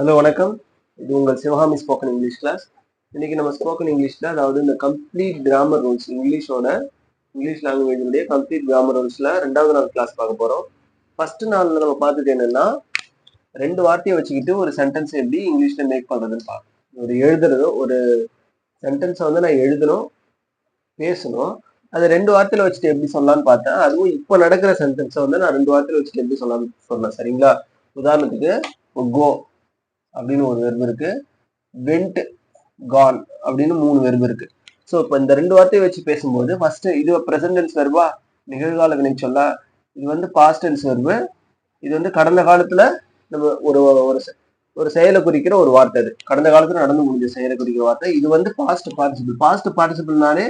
Hello வணக்கம். இது உங்கள் சிவகாமி ஸ்போக்கன் இங்கிலீஷ் கிளாஸ். இன்னைக்கு நம்ம ஸ்போக்கன் இங்கிலீஷ்ல அதாவது இந்த கம்ப்ளீட் கிராமர் ரூல்ஸ் இங்கிலீஷ் லாங்குவேஜுடைய கம்ப்ளீட் கிராமர் ரூல்ஸ்ல 2வது நாள் கிளாஸ் பார்க்க போறோம். ஃபர்ஸ்ட் நாள்ல நம்ம பார்த்தது என்னன்னா 2 வார்த்தையை வச்சுக்கிட்டு ஒரு சென்டென்ஸ் எப்படி இங்கிலீஷ்ல மேக் பண்றதுன்னு பார்க்கணும். ஒரு சென்டென்ஸை வந்து நான் எழுதணும், பேசணும். அதை 2 வார்த்தையில வச்சுட்டு எப்படி சொல்லலாம்னு பார்த்தேன். அதுவும் இப்போ நடக்கிற சென்டென்ஸை வந்து நான் 2 வார்த்தையில வச்சுட்டு எப்படி சொல்லலாம்னு சொன்னேன். சரிங்களா? உதாரணத்துக்கு கோ அப்படின்னு ஒரு வெர்பு இருக்கு, வெண்ட், கான் அப்படின்னு 3 வெர்பு இருக்கு. ஸோ இப்போ இந்த 2 வார்த்தையை வச்சு பேசும்போது ஃபர்ஸ்ட் இது பிரசன்ட் டென்ஸ் வெர்பா, நிகழ்கால வினை சொல்ல. இது வந்து பாஸ்ட் டென்ஸ் வெர்பு. இது வந்து கடந்த காலத்துல நம்ம ஒரு ஒரு செயலை குறிக்கிற ஒரு வார்த்தை. அது கடந்த காலத்துல நடந்து முடிஞ்ச செயலை குறிக்கிற வார்த்தை. இது வந்து பாஸ்ட் பார்ட்டிசிபிள்னாலே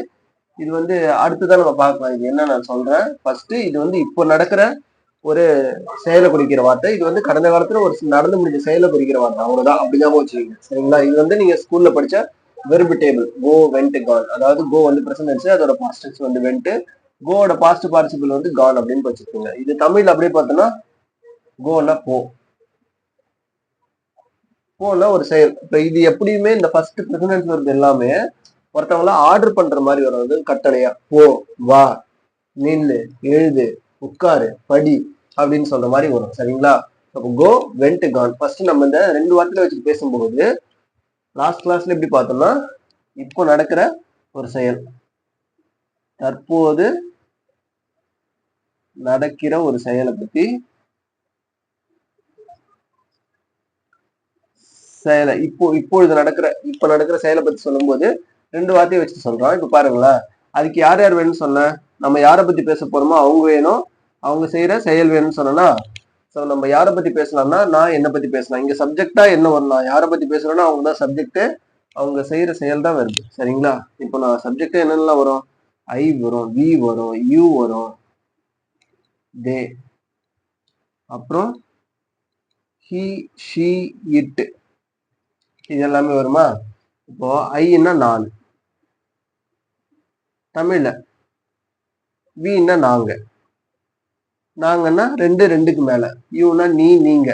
இது வந்து அடுத்துதான் நம்ம பார்க்கலாம். இது என்ன நான் சொல்றேன். ஃபர்ஸ்ட் இது வந்து இப்போ நடக்கிற ஒரு செயலை குறிக்கிற வார்த்தை. இது வந்து கடந்த காலத்துல ஒரு நடந்து முடிஞ்ச செயலை குறிக்கிற வார்த்தை. அவ்வளவுதான். அப்படிதான் வச்சுக்கீங்க. சரிங்களா? இது வந்து நீங்க ஸ்கூல்ல படிச்ச வெர்பு டேபிள். கோ, வெண்ட், கான். அதாவது கோ வந்து பிரசன்ட் டென்ஸ், அதோட பாஸ்ட் டென்ஸ் வந்து வெண்ட், கோவோட பாஸ்ட் பார்ட்டிசிபிள் வந்து கான் அப்படின்னு வச்சுக்கோங்க. இது தமிழ் அப்படியே பார்த்தோம்னா கோன்னா போ, போனா ஒரு செயல். இப்ப இது எப்படியுமே இந்த ஃபர்ஸ்ட் பிரசன்ட் டென்ஸ் வெர்பு எல்லாமே ஒருத்தவங்கள ஆர்டர் பண்ற மாதிரி வரும். அது கட்டளையா போ, வா, நில்லு, எழுது, உட்காரு, படி அப்படின்னு சொல்ற மாதிரி வரும். சரிங்களா? அப்போ கோ, வெண்ட், கான். ஃபர்ஸ்ட் நம்ம இந்த 2 வார்த்தையில வச்சு பேசும்போது லாஸ்ட் கிளாஸ்ல எப்படி பார்த்தோம்னா இப்போ நடக்கிற ஒரு செயல், தற்போது நடக்கிற ஒரு செயலை பத்தி இப்பொழுது நடக்கிற செயலை பத்தி சொல்லும் போது 2 வார்த்தையை வச்சு சொல்றோம். இப்ப பாருங்களேன், அதுக்கு யார் யார் வேணும்னு சொன்ன, நம்ம யாரை பத்தி பேச போறோமோ அவங்க வேணும், அவங்க செய்யற செயல் வேணும்னு சொன்னா. சோ நம்ம யாரை பத்தி பேசலாம்னா நான் என்ன பத்தி பேசலாம். இங்க சப்ஜெக்டா என்ன வரும், நான் யாரை பத்தி பேசுறேன்னா அவங்க தான் சப்ஜெக்ட், அவங்க செய்யற செயல் தான் வருது. சரிங்களா? இப்போ நான் சப்ஜெக்ட் என்னென்னலாம் வரும், ஐ வரும், வி வரும், யூ வரும், தே, அப்புறம் ஹி, ஷி, இட், இது எல்லாமே வருமா? இப்போ ஐன்னா நான் தமிழ்ல, வீன்னா நாங்க, நாங்கன்னா 2 2க்கு மேல, யூனா நீ நீங்க,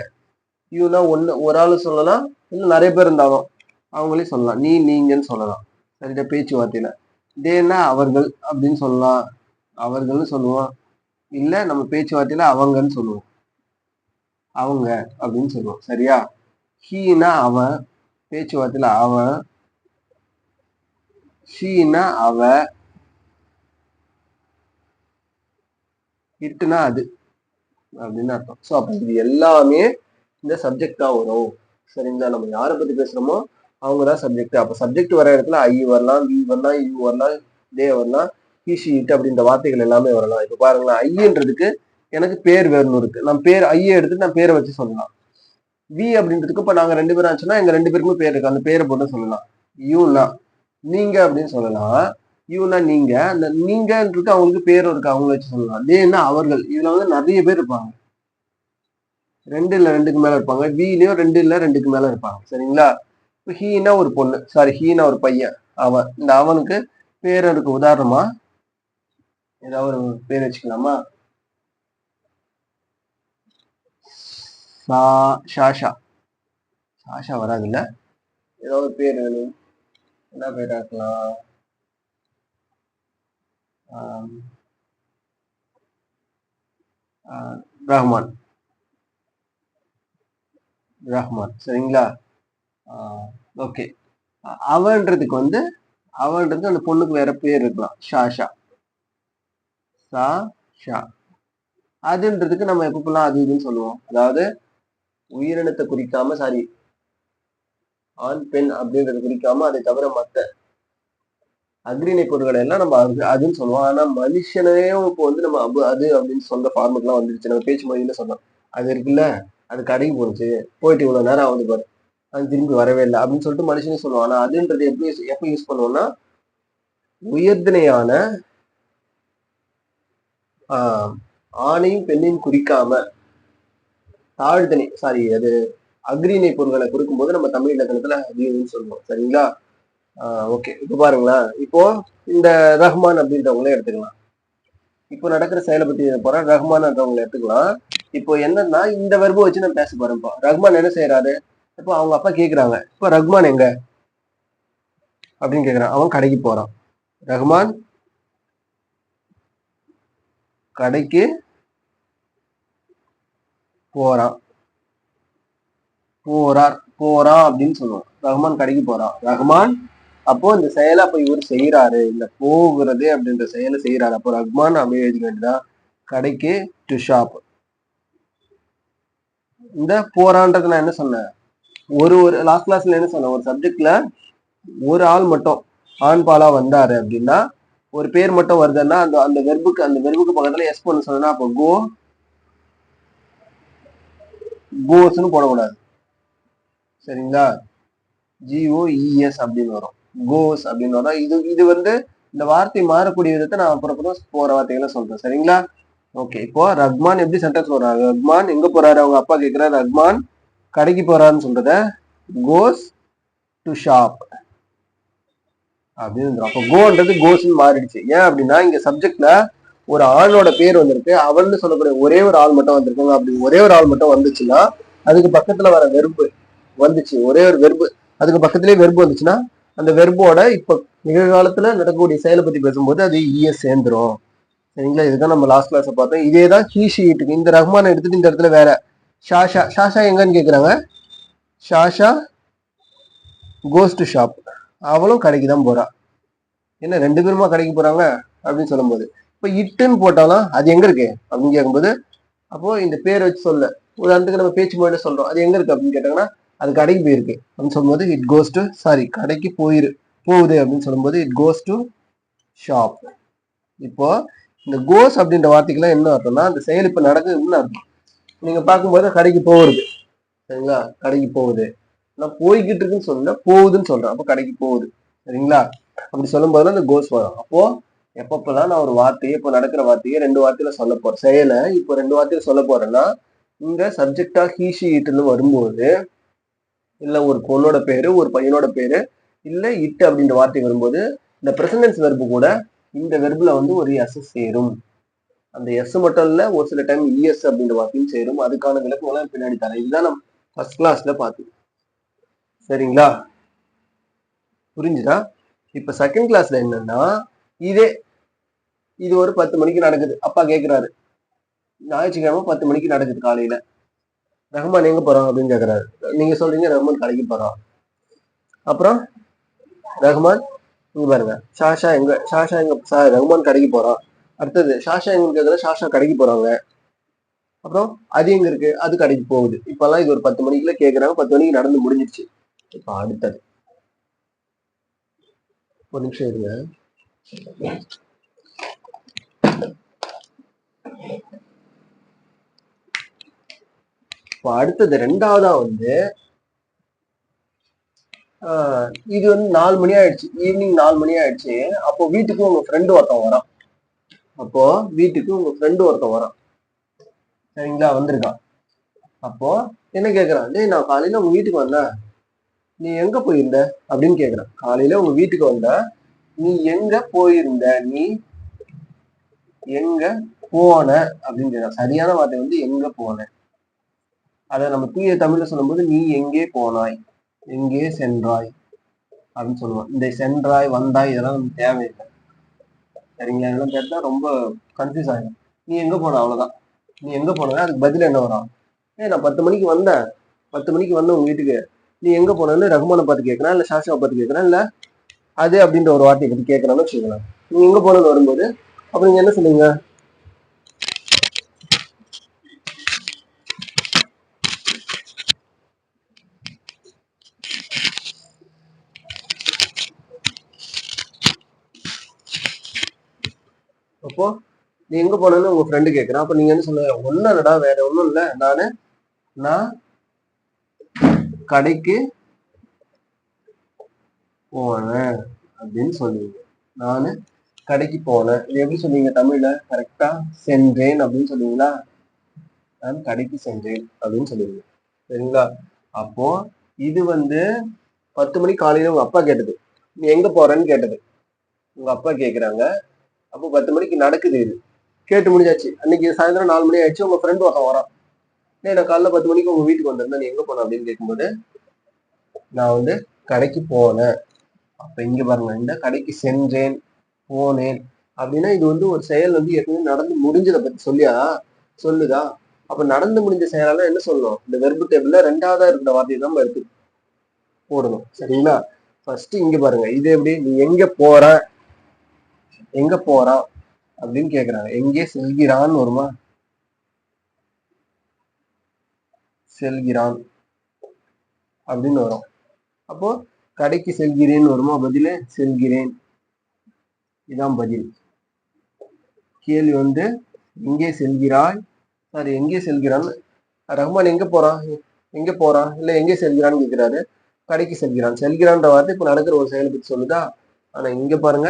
யூனா ஒரு ஆளு சொல்லலாம், இல்ல நிறைய பேர் இருந்தாலும் அவங்களே சொல்லலாம், நீ நீங்கன்னு சொல்லலாம். சரிடா? பேச்சுவார்த்தையில. தேன்னா அவர்கள் அப்படின்னு சொல்லலாம், அவர்கள்னு சொல்லுவோம். இல்ல நம்ம பேச்சுவார்த்தையில அவங்கன்னு சொல்லுவோம், அவங்க அப்படின்னு சொல்லுவோம். சரியா? ஹீனா அவன், பேச்சுவார்த்தையில அவன். ஷீனா அவ, இட்டுனா அது அப்படின்னு அர்த்தம். ஸோ அப்போ இது எல்லாமே இந்த சப்ஜெக்ட் தான் வரும். சரிங்களா? நம்ம யாரை பத்தி பேசுறோமோ அவங்க தான் சப்ஜெக்ட். அப்போ சப்ஜெக்ட் வர இடத்துல ஐ வரலாம், வி வரலாம், யூ வரலாம், தே வரலாம், ஹி, ஷி, இட் அப்படின்ற வார்த்தைகள் எல்லாமே வரலாம். இப்போ பாருங்களேன், ஐன்றதுக்கு எனக்கு பேர் வேணும் இருக்கு. நான் பேர் ஐயை எடுத்து நான் பேரை வச்சு சொல்லலாம். வி அப்படின்றதுக்கு இப்போ நாங்க 2 பேரும் ஆச்சுன்னா எங்க 2 பேருக்குமே பேர் இருக்கு, அந்த பேரை போட்டு சொல்லலாம். யூனா நீங்க அப்படின்னு சொல்லலாம். யூனா நீங்க, அந்த நீங்கன்றது அவங்களுக்கு பேரும் இருக்கு, அவங்க வச்சு சொல்லலாம். தேன்னா அவர்கள். இதுல வந்து நிறைய பேர் இருப்பாங்க, 2 இல்ல 2க்கு மேல இருப்பாங்க. வீலயும் 2 இல்ல 2க்கு மேல இருப்பாங்க. சரிங்களா? இப்போ ஹீனா ஒரு பொண்ணு, சாரி ஹீனா ஒரு பையன், அவன். இந்த அவனுக்கு பேர் இருக்கு. உதாரணமா ஏதாவது ஒரு பேர் வச்சுக்கலாமா? ஷாஷா. ஷாஷா வராது இல்ல, ஏதாவது பேர் வேணும். என்ன பேரா இருக்கலாம்? ரஹ்மான். ரஹ்மான். சரிங்களா? ஓகே. அவன்றதுக்கு வந்து அவன்றது அந்த பொண்ணுக்கு வேற பேர் இருக்கலாம், ஷாஷா, சா ஷா. அதுன்றதுக்கு நம்ம எப்பப்பெல்லாம் அது இதுன்னு சொல்லுவோம். அதாவது உயிரினத்தை குறிக்காம, சாரி ஆண் பெண் அப்படின்றத குறிக்காம அதை தவிர மத்த அக்ரிணை பொருட்களை எல்லாம் நம்ம அதுன்னு சொல்லுவோம். ஆனா மனுஷனையும் இப்போ வந்து நம்ம அது அப்படின்னு சொல்ற ஃபார்மெட் எல்லாம் வந்துருச்சு. நம்ம பேச்சு மொழியில சொன்னோம், அது இருக்குல்ல, அது கடைக்கு போச்சு, போயிட்டு இவ்வளவு நேரம் ஆகுது பாரு, அது திரும்பி வரவே இல்லை அப்படின்னு சொல்லிட்டு மனுஷனே சொல்லுவோம். ஆனா அதுன்றது எப்ப யூஸ் பண்ணுவோம்னா உயர்திணையான ஆணையும் பெண்ணையும் குறிக்காம, தாழ்தனை, சாரி அது அக்ரிணை பொருட்களை குறிக்கும் போது நம்ம தமிழ் இலக்கணத்துல அதுன்னு சொல்லுவோம். சரிங்களா? ஓகே. இப்ப பாருங்களேன், இப்போ இந்த ரஹ்மான் அப்படின்றவங்களே எடுத்துக்கலாம். இப்போ நடக்கிற செயலை பத்தி போறேன். ரஹ்மான் என்றவங்களை எடுத்துக்கலாம். இப்போ என்னன்னா இந்த வெர்பு வச்சு நான் பேச போறேன். ரஹ்மான் என்ன செய்யறாரு, இப்போ அவங்க அப்பா கேக்குறாங்க, இப்போ ரஹ்மான் எங்க அப்படின்னு கேக்குறான். அவன் கடைக்கு போறான். ரஹ்மான் கடைக்கு போறான். போறான் அப்படின்னு சொல்லுவோம். ரஹ்மான் கடைக்கு போறான். ரஹ்மான் அப்போ இந்த செயலை அப்ப இவர் செய்யறாரு, இந்த போகிறது அப்படின்ற செயலை செய்யறாரு. அப்போ ரஹ்மான் அப்படி எழுதிக்க வேண்டியதான், கடைக்கு டு ஷாப். இந்த போறான்றது நான் என்ன சொன்னேன், ஒரு லாஸ்ட் கிளாஸ்ல என்ன சொன்னேன், ஒரு சப்ஜெக்ட்ல ஒரு ஆள் மட்டும் ஆண் பாலா வந்தாரு அப்படின்னா, ஒரு பேர் மட்டும் வருதுன்னா அந்த அந்த வெர்புக்கு பக்கத்துல எஸ் பண்ண சொன்னா, அப்போ கோஸ்ன்னு போடக்கூடாது. சரிங்களா? GOES அப்படின்னு வரும். கோஸ் அப்படின்னு வரும். இது வந்து இந்த வார்த்தை மாறக்கூடிய விதத்தை நான் அப்புறம் போற வார்த்தைகளை சொல்றேன். சரிங்களா? ஓகே. இப்போ ரஹ்மான் எப்படி சென்டென்ஸ் போறாரு, ரஹ்மான் எங்க போறாரு, அவங்க அப்பா கேட்கிறாரு. ரஹ்மான் கடைக்கு போறாருன்னு சொல்றத கோஸ் டு ஷாப் அப்படின்னு. அப்போ கோன்றது கோஸ்ன்னு மாறிடுச்சு. ஏன் அப்படின்னா இங்க சப்ஜெக்ட்ல ஒரு ஆணோட பேர் வந்திருக்கு, அவள்னு சொல்லக்கூடிய ஒரே ஒரு ஆள் மட்டும் வந்திருக்காங்க. அப்படி ஒரே ஒரு ஆள் மட்டும் வந்துச்சுன்னா அதுக்கு பக்கத்துல வர வெறுப்பு வந்துச்சு, ஒரே ஒரு வெறுப்பு அதுக்கு பக்கத்துலயே வெறுப்பு வந்துச்சுன்னா அந்த வெறுப்போட இப்ப நிகழ்காலத்துல நடக்கக்கூடிய செயலை பத்தி பேசும்போது அது இஎஸ் சேர்ந்துரும். சரிங்களா? இதுதான் நம்ம லாஸ்ட் கிளாஸ் பார்த்தோம். இதேதான் ஹீஷீட்டுக்கு இந்த ரஹ்மான் எடுத்துட்டு இந்த இடத்துல வேற ஷாஷா எங்கன்னு கேக்குறாங்க. ஷாஷா கோஸ் டு ஷாப். அவளும் கடைக்கு தான் போறா. என்ன ரெண்டு பேருமா கடைக்கு போறாங்க அப்படின்னு சொல்லும்போது, இப்ப இட்டுன்னு போட்டாலும் அது எங்க இருக்கு அப்படின்னு கேட்கும்போது, அப்போ இந்த பேர் வச்சு சொல்ல உதாரணத்துக்கு நம்ம பேச்சு மொழியில சொல்றோம், அது எங்க இருக்கு அப்படின்னு கேட்டாங்கன்னா அது கடைக்கு போயிருக்கு அப்படின்னு சொல்லும்போது இட் கோஸ் டு கடைக்கு போகுது அப்படின்னு சொல்லும்போது இட் கோஸ் டு ஷாப். இப்போ இந்த கோஸ் அப்படின்ற வார்த்தைக்கெல்லாம் என்ன அர்த்தம்னா அந்த செயல் இப்ப நடக்குதுன்னு அர்த்தம். நீங்க பார்க்கும்போது கடைக்கு போகுது. சரிங்களா? கடைக்கு போகுது. நான் போய்கிட்டு இருக்குன்னு சொல்லல, போகுதுன்னு சொல்றேன். அப்போ கடைக்கு போகுது. சரிங்களா? அப்படி சொல்லும் போதுலாம் இந்த கோஸ் வரும். அப்போ எப்பப்பெல்லாம் நான் ஒரு வார்த்தையை, இப்போ நடக்கிற வார்த்தையை ரெண்டு வார்த்தையில சொல்ல போறேன், செயலை இப்போ ரெண்டு வார்த்தையில சொல்ல போறேன்னா இங்க சப்ஜெக்டா ஹீஷி இட்டுன்னு வரும்போது, இல்ல ஒரு பொண்ணோட பேரு ஒரு பையனோட பேரு இல்ல இட்டு அப்படின்ற வார்த்தை வரும்போது இந்த பிரசன்டென்ஸ் வெர்பு கூட இந்த வெர்புல வந்து ஒரு எஸ் சேரும். அந்த எஸ் மட்டும் இல்ல, ஒரு சில டைம் இஎஸ் அப்படின்ற வார்த்தையும் சேரும். அதுக்கான விளக்கங்களாம் பின்னாடி தரேன். இதுதான் நம்ம ஃபர்ஸ்ட் கிளாஸ்ல பார்த்தோம். சரிங்களா? புரிஞ்சுதா? இப்ப செகண்ட் கிளாஸ்ல என்னன்னா இது ஒரு 10 மணிக்கு நடக்குது. அப்பா கேட்கிறாரு, ஞாயிற்றுக்கிழமை 10 மணிக்கு நடக்குது காலையில. ரஹ்மான் எங்க போறான் அப்படின்னு கேட்கிறாரு. நீங்க சொல்றீங்க ரஹ்மான் கடைக்கு போறான். அப்புறம் ரஹ்மான் இங்க பாருங்க, ஷாஷா எங்க ரஹ்மான் கடைக்கு போறான். அடுத்தது ஷாஷா எங்க கேட்கற, ஷாஷா கடைக்கு போறாங்க. அப்புறம் அது எங்க இருக்கு, அது கடைக்கு போகுது. இப்பெல்லாம் இது ஒரு 10 மணிக்குள்ள கேட்கறாங்க, 10 மணிக்கு நடந்து முடிஞ்சிருச்சு. இப்ப அடுத்தது ஒரு நிமிஷம் இருங்க. இப்போ அடுத்தது ரெண்டாவதா வந்து இது வந்து 4 மணி ஆயிடுச்சு, ஈவினிங் 4 மணி ஆயிடுச்சு. அப்போ வீட்டுக்கு உங்க ஃப்ரெண்டு ஒருத்தன் வரான். சரிங்களா? வந்திருக்கான். அப்போ என்ன கேக்குறான், டேய் நான் காலையில உங்க வீட்டுக்கு வந்தேன், நீ எங்க போயிருந்த அப்படின்னு கேக்குறான். காலையில உங்க வீட்டுக்கு வந்த, நீ எங்க போயிருந்த, நீ எங்க போன அப்படின்னு கேக்குறான். சரியான வார்த்தை வந்து எங்க போன. அதை நம்ம தூய தமிழ்ல சொல்லும்போது நீ எங்கே போனாய், எங்கே சென்றாய் அப்படின்னு சொல்லுவோம். இந்த சென்றாய் வந்தாய் இதெல்லாம் நமக்கு தேவையில்லை. சரிங்களா? இதெல்லாம் கேட்டா ரொம்ப கன்ஃபியூஸ் ஆகிடும். நீ எங்க போன, அவ்வளவுதான். நீ எங்க போன, அதுக்கு பதில் என்ன வரும், நான் 10 மணிக்கு வந்தேன், 10 மணிக்கு வந்தேன் உங்க வீட்டுக்கு, நீ எங்க போனன்னு ரகுமானை பார்த்து கேட்கறான், இல்ல ஷாஷாவை பார்த்து கேட்கறான், இல்ல அது அப்படின்ற ஒரு வார்த்தையை பத்தி கேட்கறான்னு வச்சுக்கலாம். நீ எங்க போனன்னு வரும்போது அப்ப நீங்க என்ன சொல்லுங்க, அப்போ நீ எங்க போனன்னு உங்க ஃப்ரெண்டு கேட்கறான். அப்ப நீங்க என்ன சொல்லுங்க, ஒன்னும் இல்லடா, வேற ஒன்னும் இல்ல, நான் கடைக்கு போனேன் அப்படின்னு சொல்லுவீங்க. நானு கடைக்கு போனேன். இது எப்படி சொல்லுவீங்க தமிழ்ல கரெக்டா, சென்றேன் அப்படின்னு சொல்லுவீங்களா, நான் கடைக்கு சென்றேன் அப்படின்னு சொல்லுவீங்க. சரிங்களா? அப்போ இது வந்து 10 மணிக்கு காலையில உங்க அப்பா கேட்டது, நீ எங்க போறேன்னு கேட்டது. உங்க அப்பா கேக்குறாங்க. அப்போ 10 மணிக்கு நடக்குது, இது கேட்டு முடிஞ்சாச்சு. அன்னைக்கு சாயந்தரம் 4 மணி ஆயிடுச்சு. உங்க ஃப்ரெண்டு ஒருத்தன் வரான், நான் காலைல 10 மணிக்கு உங்க வீட்டுக்கு வந்திருந்தேன், நீ எங்க போன அப்படின்னு கேட்கும்போது நான் வந்து கடைக்கு போனேன். அப்ப இங்க பாருங்க, இந்த கடைக்கு சென்றேன், போனேன் அப்படின்னா இது வந்து ஒரு செயல் வந்து ஏற்கனவே நடந்து முடிஞ்சதை பத்தி சொல்லுதா? அப்ப நடந்து முடிஞ்ச செயலால என்ன சொல்லணும்? இந்த வெர்பு டேபிள்ல 2வதா இருக்கிற வார்த்தையை தான் நம்ம எடுத்து போடணும். சரிங்களா? ஃபர்ஸ்ட் இங்க பாருங்க, இது எப்படி? நீ எங்க போறான் அப்படின்னு கேக்குறாங்க. எங்கே செல்கிறான்னு வருமா? செல்கிறான் அப்படின்னு வரும். அப்போ கடைக்கு செல்கிறேன்னு வருமா? பதில செல்கிறேன், இதான் பதில். கேள்வி வந்து எங்கே செல்கிறாய், சாரி எங்கே செல்கிறான். ரஹ்மான் எங்க போறான் இல்ல எங்கே செல்கிறான்னு கேட்கிறாரு. கடைக்கு செல்கிறான்ற வார்த்தை இப்ப நடக்கிற ஒரு செயலை பத்தி சொல்லுதா? ஆனா இங்க பாருங்க,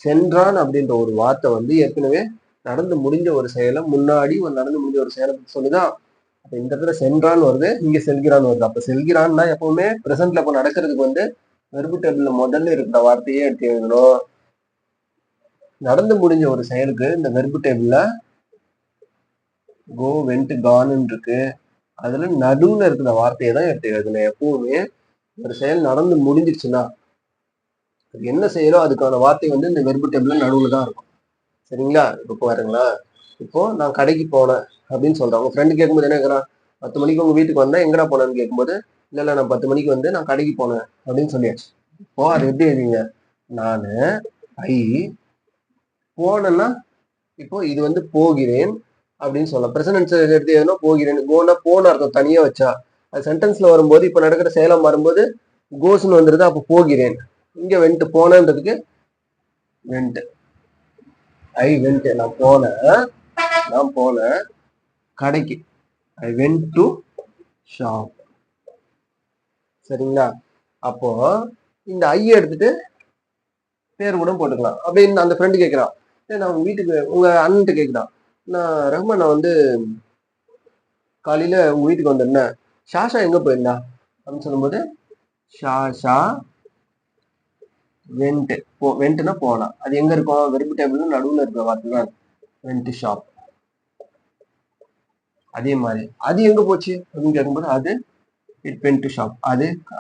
சென்றான் அப்படின்ற ஒரு வார்த்தை வந்து ஏற்கனவே நடந்து முடிஞ்ச ஒரு செயலை முன்னாடி நடந்து முடிஞ்ச ஒரு செயலை பத்தி சொல்லுதா? அப்ப இந்த இடத்துல சென்றான் வருது, இங்க செல்கிறான்னு வருது. அப்ப செல்கிறான்னா எப்பவுமே பிரசன்ட்ல இப்ப நடக்கிறதுக்கு வந்து வெர்பு டேபிள்ல முதல்ல இருக்கிற வார்த்தையே எடுத்து எழுதணும். நடந்து முடிஞ்ச ஒரு செயலுக்கு இந்த வெர்பு டேபிள்ல கோ, வெண்ட், கான் இருக்கு. அதுல நடுவுல இருக்கிற வார்த்தையை தான் எடுத்து எழுதணும். எப்பவுமே ஒரு செயல் நடந்து முடிஞ்சிருச்சுன்னா என்ன செயலோ அதுக்கான வார்த்தை வந்து இந்த வெர்பு டேபிள்ல நடுவுல தான் இருக்கும். சரிங்களா? இப்போ பாருங்களா, இப்போ நான் கடைக்கு போனேன் அப்படின்னு சொல்றேன். உங்க ஃப்ரெண்டு கேட்கும்போது என்ன கேட்கறான்? 10 மணிக்கு உங்க வீட்டுக்கு வந்தா எங்கடா போனேன்னு கேட்கும்போது, இல்ல நான் 10 மணிக்கு வந்து நான் கடைக்கு போனேன் அப்படின்னு சொல்லியாச்சு. இப்போ அது எப்படி எழுதிங்க? நானு ஐ போனேன்னா இப்போ இது வந்து போகிறேன் அப்படின்னு சொல்லலாம். பிரசன்ட் எடுத்து எதுனா போகிறேன், கோனா போன அர்த்தம் தனியா வச்சா அது சென்டென்ஸ்ல வரும்போது இப்ப நடக்கிற செயலம் வரும்போது கோஸ்ன்னு வந்துருது. அப்போ போகிறேன். இங்க வெண்ட், போனன்றதுக்கு வெண்ட், ஐ வெண்ட், நான் போனேன் கடைக்கு, ஐ வெண்ட் டு ஷாப். சரிங்களா? அப்போ இந்த ஐ எடுத்துட்டு பேர் கூட போட்டுக்கலாம். அப்படின்னு அந்த ஃப்ரெண்டு கேட்கிறான், நான் உங்க வீட்டுக்கு உங்க அண்ணன்ட்டு கேட்கிறான், நான் வந்து காலையில உங்க வீட்டுக்கு வந்திருந்தேன், ஷாஷா எங்க போயிருந்தா அப்படின்னு சொல்லும்போது ஷாஷா வெண்ட், வெண்ட்னா போனா. அது எங்க இருக்கும்? வெர்பு டேபிள் நடுவுல இருக்கிற வார்த்தை தான் வெண்ட் ஷாப். அதே மாதிரி அது எங்க போச்சு அப்படின்னு கேட்கும்போது அது இட் வெண்ட் டு ஷாப்,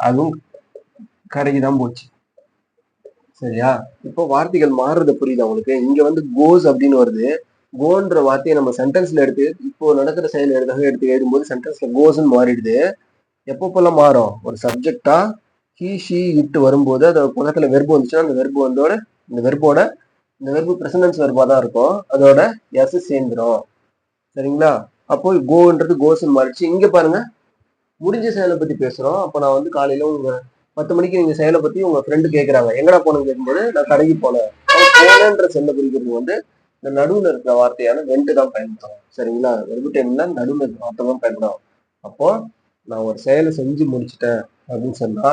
அதுவும் கடைக்கு தான் போச்சு. சரியா? இப்போ வார்த்தைகள் மாறுறது புரியுது உங்களுக்கு? இங்க வந்து கோஸ் அப்படின்னு வருது. கோன்ற வார்த்தையை நம்ம சென்டென்ஸ்ல எடுத்து இப்போ நடக்கிற செயல் எடுத்து எழுதும்போது சென்டென்ஸ்ல கோஸ்ன்னு மாறிடுது. எப்பப்பெல்லாம் மாறும்? ஒரு சப்ஜெக்டா ஹி, ஷி, இட் வரும்போது அது பக்கத்துல வெர்பு வந்துச்சுன்னா அந்த வெர்பு வந்தோட இந்த வெர்பு பிரசன்டென்ஸ் வெர்பா தான் இருக்கும். அதோட எஸ் சேர்ந்துரும். சரிங்களா? அப்போ கோன்றது கோஸ்ன்னு மாறிடுச்சு. இங்க பாருங்க, முடிஞ்ச செயலை பத்தி பேசுறோம். அப்ப நான் வந்து காலையில உங்க 10 மணிக்கு நீங்க செயலை பத்தி உங்க ஃப்ரெண்டு கேட்கறாங்க, எங்கடா போனேன்னு கேட்கும்போது நான் கடைக்கு போனேன். போனேன்ற செல்ல குறிக்கிறது வந்து இந்த நடுவுல இருக்கிற வார்த்தையான வெண்ட் தான் பயன்படும். சரிங்களா? வெர்பு டைம்ல நடுவுல இருக்கிற வார்த்தை தான் பயன்படும். அப்போ நான் ஒரு செயலை செஞ்சு முடிச்சுட்டேன் அப்படின்னு சொன்னா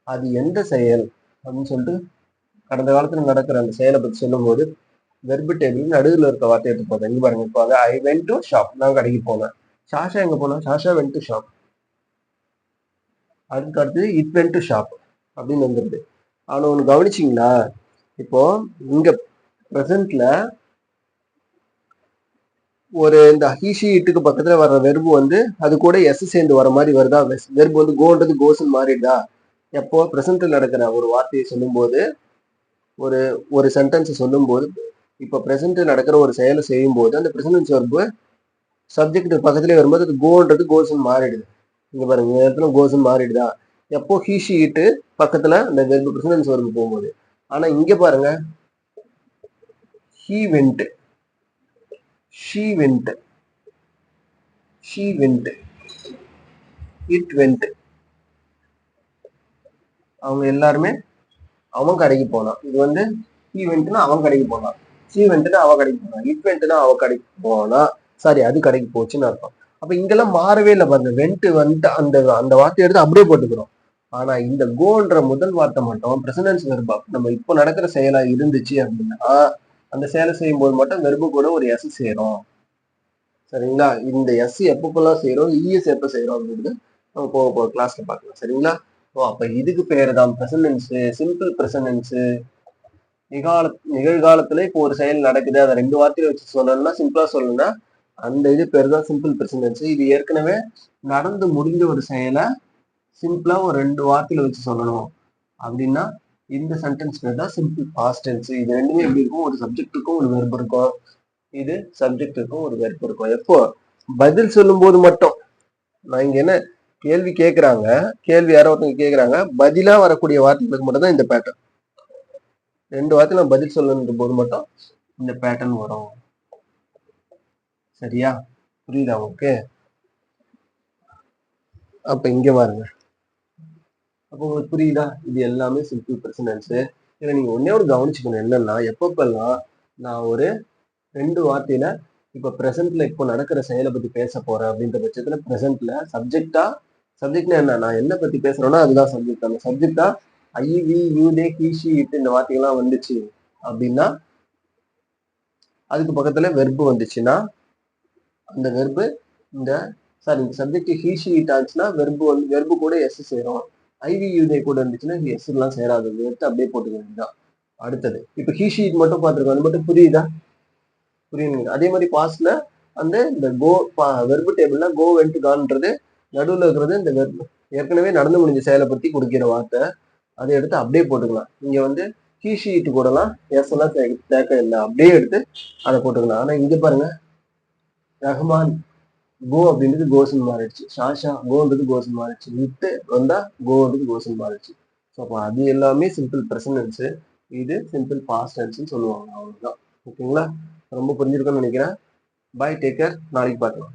அது எந்த செயல் அப்படின்னு சொல்லிட்டு கடந்த காலத்துல நடக்கிற அந்த செயலை பத்தி சொல்லும் போது வெர்பு டேபிள் நடுவில் இருக்க வார்த்தை எடுத்து போதேன். இங்க பாருங்க, இப்போ ஐ வெண்ட் டு ஷாப், நான் கடைக்கு போனேன். ஷாஷா எங்க போனா? ஷாஷா வெண்ட் டு ஷாப். அதுக்கு அடுத்து இட் வெண்ட் டு ஷாப் அப்படின்னு வந்துருது. ஆனா ஒண்ணு கவனிச்சிங்களா? இப்போ இங்க பிரசன்ட்ல ஒரு இந்த ஹீஷி இட்டுக்கு பக்கத்துல வர்ற வெர்பு வந்து அது கூட எஸ் சேர்ந்து வர மாதிரி வருதா? வெர்பு வந்து கோன்றது கோஸ்ன்னு மாறிடுதா? எப்போ பிரசன்ட்ல நடக்கிற ஒரு வார்த்தையை சொல்லும் போது ஒரு ஒரு சென்டென்ஸ் சொல்லும் போது இப்போ பிரசன்ட் நடக்கிற ஒரு செயலை செய்யும் போது அந்த பிரசன்டென்ஸ் வெர்பு சப்ஜெக்ட் பக்கத்துலேயே வரும்போது அது கோன்றது கோஸ்ன்னு மாறிடுது. இங்க பாருங்க, இந்த இடத்துல கோஸ்ன்னு மாறிடுதா? எப்போ ஹீஷி இட்டு பக்கத்துல அந்த வெர்பு பிரசன்டென்ஸ் வெர்பு போகும்போது. ஆனா இங்க பாருங்க, he went, she went, she went, it went, அவங்க எல்லாருமே அவன் கடைக்கு போனான். இது வந்து he wentனா அவன் கடைக்கு போனான், she wentனா அவ கடைக்கு போனான், it wentனா அவ கடைக்கு போனா, சாரி அது கடைக்கு போச்சுன்னு அர்த்தம். அப்ப இங்கெல்லாம் மாறவே இல்லை பாருங்க. வெண்ட் வந்துட்டு அந்த அந்த வார்த்தையை எடுத்து அப்படியே போட்டுக்கிறோம். ஆனா இந்த கோன்ற முதல் வார்த்தை மட்டும் பிரசன்டென்ஸ் வெர்பா நம்ம இப்போ நடக்கிற செயலா இருந்துச்சு அப்படின்னா அந்த செயலை செய்யும் போது மட்டும் வெர்பு கூட ஒரு எஸ் சேரும். சரிங்களா? இந்த எஸ் எப்பப்பெல்லாம் செய்யறோம், இஎஸ் எப்ப செய்யறோம் அப்படின்றது நம்ம போக கிளாஸ்ல பார்க்கலாம். சரிங்களா? அப்ப இதுக்கு பேரு தான் பிரசன்டென்ஸ், சிம்பிள் பிரசன்டென்ஸ். நிகழ்காலத்துல இப்போ ஒரு செயல் நடக்குது, அதை 2 வார்த்தையில வச்சு சொல்லணும்னா சிம்பிளா சொல்லணும்னா அந்த இது பேர் தான் சிம்பிள் பிரசன்டென்ஸ். இது ஏற்கனவே நடந்து முடிஞ்ச ஒரு செயலை சிம்பிளா ஒரு 2 வார்த்தையில வச்சு சொல்லணும் அப்படின்னா இந்த சென்டென்ஸ் பேர் தான் சிம்பிள் பாஸ்ட் டென்ஸ். இது ரெண்டுமே எப்படி இருக்கும்? ஒரு சப்ஜெக்ட் இருக்கும், ஒரு வெர்ப் இருக்கும். இது சப்ஜெக்ட் இருக்கும், ஒரு வெர்ப் இருக்கும். எப்போ பதில் சொல்லும் போது மட்டும். நான் இங்க என்ன கேள்வி கேட்கறாங்க, கேள்வி யாரோ ஒருத்தவங்க கேட்கறாங்க, பதிலா வரக்கூடிய வார்த்தைகளுக்கு மட்டும் தான் இந்த பேட்டர்ன். 2 வார்த்தையில பதில் சொல்லணும் போது மட்டும் இந்த பேட்டர்ன் வரும். சரியா? புரியுதா உங்களுக்கு? அப்ப இங்க பாருங்க. அப்போ உங்களுக்கு புரியுதா? இது எல்லாமே சிம்பிள் பிரசன்ட். இதை நீங்க ஒன்னே ஒரு கவனிச்சுக்கணும். என்னன்னா எப்பப்பெல்லாம் நான் ஒரு 2 வார்த்தையில இப்ப பிரசன்ட்ல இப்போ நடக்கிற செயலை பத்தி பேச போறேன் அப்படின்ற பட்சத்துல பிரசன்ட்ல சப்ஜெக்ட்னா என்ன? நான் என்ன பத்தி பேசுறேன்னா அதுதான் சப்ஜெக்ட். அந்த சப்ஜெக்டா I, we, you, they, he, she, it இந்த வார்த்தைகள்லாம் வந்துச்சு அப்படின்னா அதுக்கு பக்கத்துல வெர்பு வந்துச்சுன்னா அந்த வெர்பு இந்த சப்ஜெக்ட் ஹி, ஷி, இட் ஆச்சுன்னா வெர்பு கூட எஸ் சேரும். ஐவி யூதே கூட இருந்துச்சுன்னா எஸ் எல்லாம் சேராது. எடுத்து அப்படியே போட்டுக்க வேண்டியதுதான். அடுத்தது இப்ப ஹி, ஷி, இட் மட்டும் பாத்துருக்கோம். அது மட்டும் புரியுதா? புரியுங்க. அதே மாதிரி பாஸ்ட்ல அந்த இந்த கோ வெர்பு டேபிள்ல கோ வென்ட் கான்றது நடுவுல இருக்கிறது இந்த வெர்பு ஏற்கனவே நடந்து முடிஞ்ச செயலை பத்தி கொடுக்கிற வார்த்தை. அதை எடுத்து அப்படியே போட்டுக்கலாம். இங்க வந்து ஹி, ஷி, இட் கூடலாம் எஸ் எல்லாம் சேர்க்க இல்லை. அப்படியே எடுத்து அதை போட்டுக்கலாம். ஆனா இங்க பாருங்க, ரஹ்மான் கோ அப்படின்றது கோஸ்ன்னு மாறிடுச்சு. ஷாஷா கோன்றது கோஸ்ன்னு மாறிடுச்சு. விட்டு வந்தா கோன்றது கோஸ்ன்னு மாறிடுச்சு. ஸோ அப்போ அது எல்லாமே சிம்பிள் பிரசன்ட். இது சிம்பிள் பாஸ்ட் டென்ஸ்னு சொல்லுவாங்க. அவ்வளவுதான். ஓகேங்களா? ரொம்ப புரிஞ்சிருக்கும்னு நினைக்கிறேன். பாய், டேக் கேர். நாளைக்கு பார்க்கலாம்.